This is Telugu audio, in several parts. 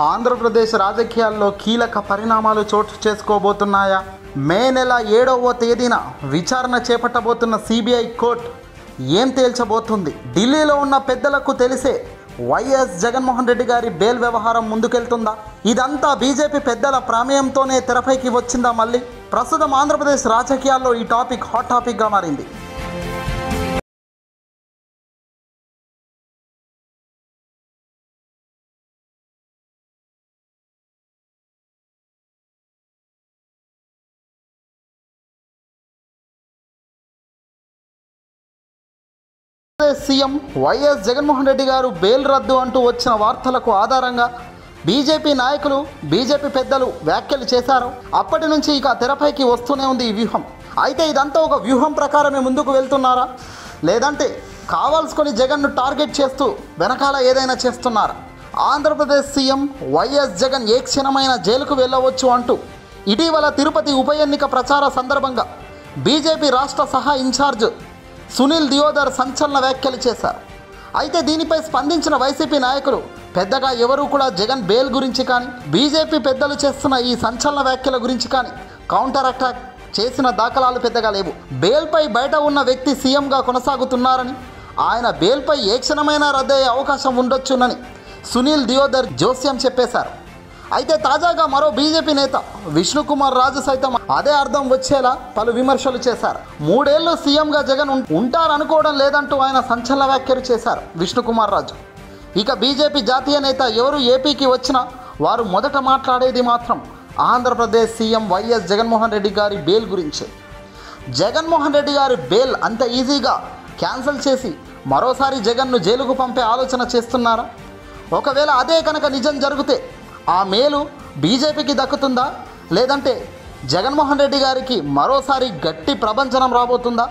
ఆంధ్రప్రదేశ్ రాజకీయాల్లో కీలక పరిణామాలు చోటు చేసుకోబోతున్నాయా? మే నెల 7వ తేదీన విచారణ చేపట్టబోతున్న సిబిఐ కోర్టు ఏం తేల్చబోతుంది? ఢిల్లీలో ఉన్న పెద్దలకు తెలిసే వైఎస్ జగన్మోహన్ రెడ్డి గారి బెయిల్ వ్యవహారం ముందుకెళ్తుందా? ఇదంతా బీజేపీ పెద్దల ప్రమేయంతోనే తెరపైకి వచ్చిందా? మళ్ళీ ప్రస్తుతం ఆంధ్రప్రదేశ్ రాజకీయాల్లో ఈ టాపిక్ హాట్ టాపిక్గా మారింది. సీఎం వైఎస్ జగన్మోహన్ రెడ్డి గారు బెయిల్ రద్దు అంటూ వచ్చిన వార్తలకు ఆధారంగా బీజేపీ నాయకులు, బీజేపీ పెద్దలు వ్యాఖ్యలు చేశారు. అప్పటి నుంచి ఇక తెరపైకి వస్తూనే ఉంది ఈ వ్యూహం. అయితే ఇదంతా ఒక వ్యూహం ప్రకారమే ముందుకు వెళ్తున్నారా, లేదంటే కావాల్సుకొని జగన్ను టార్గెట్ చేస్తూ వెనకాల ఏదైనా చేస్తున్నారా? ఆంధ్రప్రదేశ్ సీఎం వైఎస్ జగన్ ఏ క్షణమైన జైలుకు వెళ్ళవచ్చు అంటూ ఇటీవల తిరుపతి ఉప ఎన్నిక ప్రచార సందర్భంగా బీజేపీ రాష్ట్ర సహా ఇన్ఛార్జ్ సునీల్ దియోదర్ సంచలన వ్యాఖ్యలు చేశారు. అయితే దీనిపై స్పందించిన వైసీపీ నాయకులు పెద్దగా ఎవరూ కూడా జగన్ బెయిల్ గురించి కానీ, బీజేపీ పెద్దలు చేస్తున్న ఈ సంచలన వ్యాఖ్యల గురించి కానీ కౌంటర్ అటాక్ చేసిన దాఖలాలు పెద్దగా లేవు. బెయిల్పై బయట ఉన్న వ్యక్తి సీఎంగా కొనసాగుతున్నారని, ఆయన బెయిల్పై ఏ క్షణమైనా రద్దయ్యే అవకాశం ఉండొచ్చునని సునీల్ దియోదర్ జోస్యం చెప్పేశారు. అయితే తాజాగా మరో బీజేపీ నేత విష్ణుకుమార్ రాజు సైతం అదే అర్థం వచ్చేలా పలు విమర్శలు చేశారు. 3 ఏళ్లు సీఎంగా జగన్ ఉంటారనుకోవడం లేదంటూ ఆయన సంచలన వ్యాఖ్యలు చేశారు విష్ణుకుమార్ రాజు. ఇక బీజేపీ జాతీయ నేత ఎవరు ఏపీకి వచ్చినా వారు మొదట మాట్లాడేది మాత్రం ఆంధ్రప్రదేశ్ సీఎం వైఎస్ జగన్మోహన్ రెడ్డి గారి బెయిల్ గురించే. జగన్మోహన్ రెడ్డి గారి బెయిల్ అంత ఈజీగా క్యాన్సిల్ చేసి మరోసారి జగన్ను జైలుకు పంపే ఆలోచన చేస్తున్నారా? ఒకవేళ అదే కనుక నిజం జరిగితే ఆ మేలు బీజేపీకి దక్కుతుందా, లేదంటే జగన్మోహన్ రెడ్డి గారికి మరోసారి గట్టి ప్రభంజనం రాబోతుందా?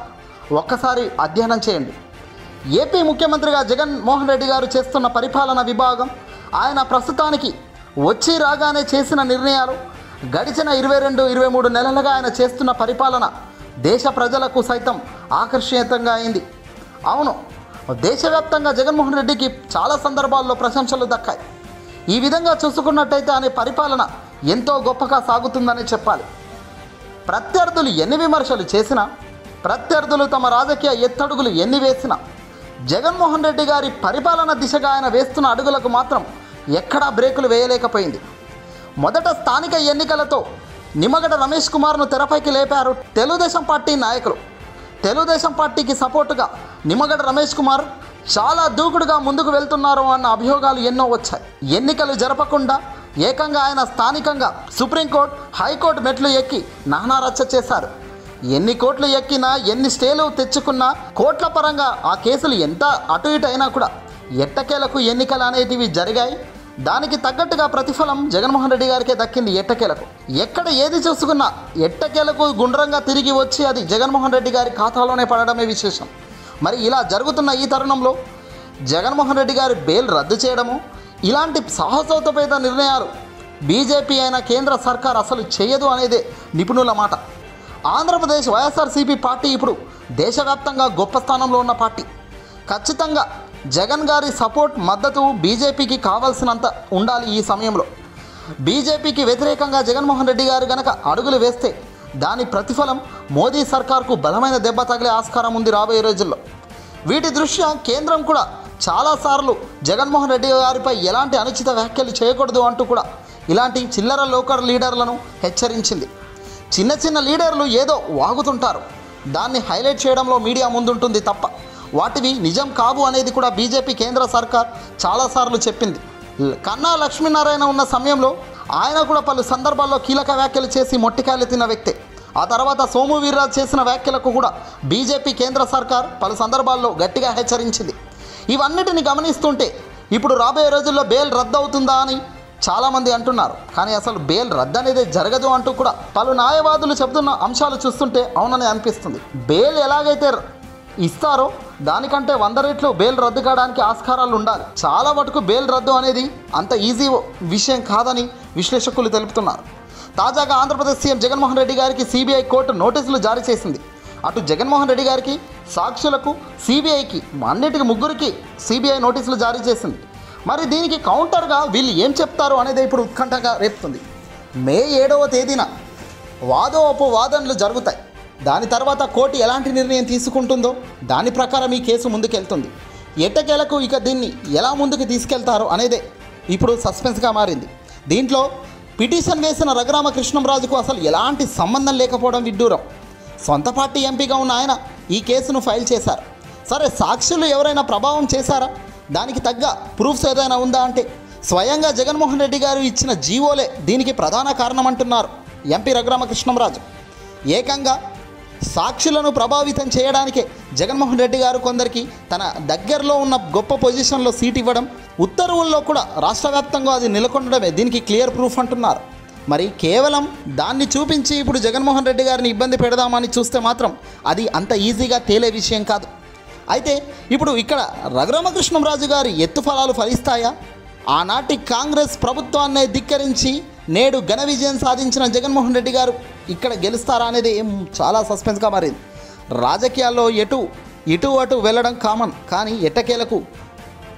ఒక్కసారి అధ్యయనం చేయండి. ఏపీ ముఖ్యమంత్రిగా జగన్మోహన్ రెడ్డి గారు చేస్తున్న పరిపాలన విభాగం, ఆయన ప్రస్తుతానికి వచ్చి రాగానే చేసిన నిర్ణయాలు, గడిచిన 22-23 నెలలుగా ఆయన చేస్తున్న పరిపాలన దేశ ప్రజలకు సైతం ఆకర్షణీయంగా అయింది. అవును, దేశవ్యాప్తంగా జగన్మోహన్ రెడ్డికి చాలా సందర్భాల్లో ప్రశంసలు దక్కాయి. ఈ విధంగా చూసుకున్నట్టయితే ఆయన పరిపాలన ఎంతో గొప్పగా సాగుతుందని చెప్పాలి. ప్రత్యర్థులు ఎన్ని విమర్శలు చేసినా, ప్రత్యర్థులు తమ రాజకీయ ఎత్తడుగులు ఎన్ని వేసినా, జగన్మోహన్ రెడ్డి గారి పరిపాలన దిశగా ఆయన వేస్తున్న అడుగులకు మాత్రం ఎక్కడా బ్రేకులు వేయలేకపోయింది. మొదట స్థానిక ఎన్నికలతో నిమ్మగడ్డ రమేష్ కుమార్ను తెరపైకి లేపారు తెలుగుదేశం పార్టీ నాయకులు. తెలుగుదేశం పార్టీకి సపోర్టుగా నిమ్మగడ్డ రమేష్ కుమార్ చాలా దూకుడుగా ముందుకు వెళ్తున్నారు అన్న అభియోగాలు ఎన్నో వచ్చాయి. ఎన్నికలు జరపకుండా ఏకంగా ఆయన స్థానికంగా సుప్రీంకోర్టు, హైకోర్టు మెట్లు ఎక్కి నానా రచ్చ చేశారు. ఎన్ని కోట్లు ఎక్కినా, ఎన్ని స్టేలు తెచ్చుకున్నా, కోట్ల పరంగా ఆ కేసులు ఎంత అటు ఇటు అయినా కూడా ఎట్టకేలకు ఎన్నికలు అనేటివి జరిగాయి. దానికి తగ్గట్టుగా ప్రతిఫలం జగన్మోహన్ రెడ్డి గారికే దక్కింది. ఎట్టకేలకు ఎక్కడ ఏది చూసుకున్నా ఎట్టకేలకు గుండ్రంగా తిరిగి వచ్చి అది జగన్మోహన్ రెడ్డి గారి ఖాతాలోనే పడడమే విశేషం. మరి ఇలా జరుగుతున్న ఈ తరుణంలో జగన్మోహన్ రెడ్డి గారి బెయిల్ రద్దు చేయడము, ఇలాంటి సాహసోపేత నిర్ణయాలు బీజేపీ అయిన కేంద్ర సర్కార్ అసలు చేయదు అనేదే నిపుణుల మాట. ఆంధ్రప్రదేశ్ వైఎస్ఆర్సీపీ పార్టీ ఇప్పుడు దేశవ్యాప్తంగా గొప్ప స్థానంలో ఉన్న పార్టీ. ఖచ్చితంగా జగన్ గారి సపోర్ట్, మద్దతు బీజేపీకి కావాల్సినంత ఉండాలి. ఈ సమయంలో బీజేపీకి వ్యతిరేకంగా జగన్మోహన్ రెడ్డి గారు గనక అడుగులు వేస్తే దాని ప్రతిఫలం మోదీ సర్కార్కు బలమైన దెబ్బ తగిలే ఆస్కారం ఉంది రాబోయే రోజుల్లో. వీటి దృష్ట్యా కేంద్రం కూడా చాలాసార్లు జగన్మోహన్ రెడ్డి గారిపై ఎలాంటి అనుచిత వ్యాఖ్యలు చేయకూడదు అంటూ కూడా ఇలాంటి చిల్లర లోకల్ లీడర్లను హెచ్చరించింది. చిన్న చిన్న లీడర్లు ఏదో వాగుతుంటారు, దాన్ని హైలైట్ చేయడంలో మీడియా ముందుంటుంది తప్ప వాటివి నిజం కావు అనేది కూడా బీజేపీ కేంద్ర సర్కార్ చాలాసార్లు చెప్పింది. కన్నా లక్ష్మీనారాయణ ఉన్న సమయంలో ఆయన కూడా పలు సందర్భాల్లో కీలక వ్యాఖ్యలు చేసి మొట్టికాయలు తిన్న వ్యక్తే. ఆ తర్వాత సోము వీర్రాజు చేసిన వ్యాఖ్యలకు కూడా బీజేపీ కేంద్ర సర్కార్ పలు సందర్భాల్లో గట్టిగా హెచ్చరించింది. ఇవన్నిటిని గమనిస్తుంటే ఇప్పుడు రాబోయే రోజుల్లో బెయిల్ రద్దు అవుతుందా అని చాలామంది అంటున్నారు. కానీ అసలు బెయిల్ రద్దు అనేది జరగదు అంటూ కూడా పలు న్యాయవాదులు చెబుతున్న అంశాలు చూస్తుంటే అవునని అనిపిస్తుంది. బెయిల్ ఎలాగైతే ఇస్తారో దానికంటే 100 రెట్లు బెయిల్ రద్దు కావడానికి ఆస్కారాలు ఉండాలి. చాలా మటుకు బెయిల్ రద్దు అనేది అంత ఈజీ విషయం కాదని విశ్లేషకులు తెలుపుతున్నారు. తాజాగా ఆంధ్రప్రదేశ్ సీఎం జగన్మోహన్ రెడ్డి గారికి సిబిఐ కోర్టు నోటీసులు జారీ చేసింది. అటు జగన్మోహన్ రెడ్డి గారికి, సాక్షులకు, సిబిఐకి, అన్నిటికీ ముగ్గురికి సిబిఐ నోటీసులు జారీ చేసింది. మరి దీనికి కౌంటర్గా వీళ్ళు ఏం చెప్తారు అనేది ఇప్పుడు ఉత్కంఠగా రేపుతుంది. మే 7వ తేదీన వాదోపవాదనలు జరుగుతాయి. దాని తర్వాత కోర్టు ఎలాంటి నిర్ణయం తీసుకుంటుందో దాని ప్రకారం ఈ కేసు ముందుకెళ్తుంది. ఎట్టకేలకు ఇక దీన్ని ఎలా ముందుకు తీసుకెళ్తారో అనేదే ఇప్పుడు సస్పెన్స్గా మారింది. దీంట్లో పిటిషన్ వేసిన రఘురామకృష్ణంరాజుకు అసలు ఎలాంటి సంబంధం లేకపోవడం విడ్డూరం. సొంత పార్టీ ఎంపీగా ఉన్న ఆయన ఈ కేసును ఫైల్ చేశారు. సరే, సాక్షులు ఎవరైనా ప్రభావం చేశారా, దానికి తగ్గ ప్రూఫ్స్ ఏదైనా ఉందా అంటే స్వయంగా జగన్మోహన్ రెడ్డి గారు ఇచ్చిన జీవోలే దీనికి ప్రధాన కారణం అంటున్నారు ఎంపీ రఘురామకృష్ణంరాజు. ఏకంగా సాక్షులను ప్రభావితం చేయడానికే జగన్మోహన్ రెడ్డి గారు కొందరికి తన దగ్గరలో ఉన్న గొప్ప పొజిషన్లో సీట్ ఇవ్వడం, ఉత్తర్వుల్లో కూడా రాష్ట్ర వ్యాప్తంగా అది నెలకొనడమే దీనికి క్లియర్ ప్రూఫ్ అంటున్నారు. మరి కేవలం దాన్ని చూపించి ఇప్పుడు జగన్మోహన్ రెడ్డి గారిని ఇబ్బంది పెడదామని చూస్తే మాత్రం అది అంత ఈజీగా తేలే విషయం కాదు. అయితే ఇప్పుడు ఇక్కడ రఘురామకృష్ణంరాజు గారి ఎత్తుఫలాలు ఫలిస్తాయా? ఆనాటి కాంగ్రెస్ ప్రభుత్వాన్నే ధిక్కరించి నేడు ఘన విజయం సాధించిన జగన్మోహన్ రెడ్డి గారు ఇక్కడ గెలుస్తారా అనేది చాలా సస్పెన్స్గా మారింది. రాజకీయాల్లో ఇటు అటు వెళ్ళడం కామన్, కానీ ఎట్టకేలకు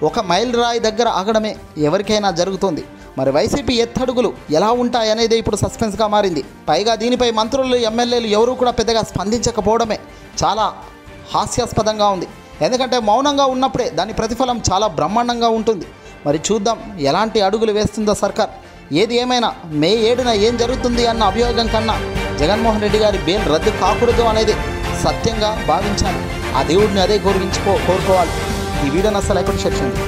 ఒక మైల్ రాయి దగ్గర ఆగడమే ఎవరికైనా జరుగుతుంది. మరి వైసీపీ ఎత్తడుగులు ఎలా ఉంటాయనేది ఇప్పుడు సస్పెన్స్గా మారింది. పైగా దీనిపై మంత్రులు, ఎమ్మెల్యేలు ఎవరూ కూడా పెద్దగా స్పందించకపోవడమే చాలా హాస్యాస్పదంగా ఉంది. ఎందుకంటే మౌనంగా ఉన్నప్పుడే దాని ప్రతిఫలం చాలా బ్రహ్మాండంగా ఉంటుంది. మరి చూద్దాం ఎలాంటి అడుగులు వేస్తుందో సర్కార్. ఏది ఏమైనా మే 7న ఏం జరుగుతుంది అన్న అభియోగం కన్నా జగన్మోహన్ రెడ్డి గారి బెయిల్ రద్దు కాకూడదు అనేది సత్యంగా భావించాలి. ఆ దేవుడిని అదే కోరుకోవాలి. ఈ వీడియోని అసలు ఎక్కడ షేర్ చేయండి.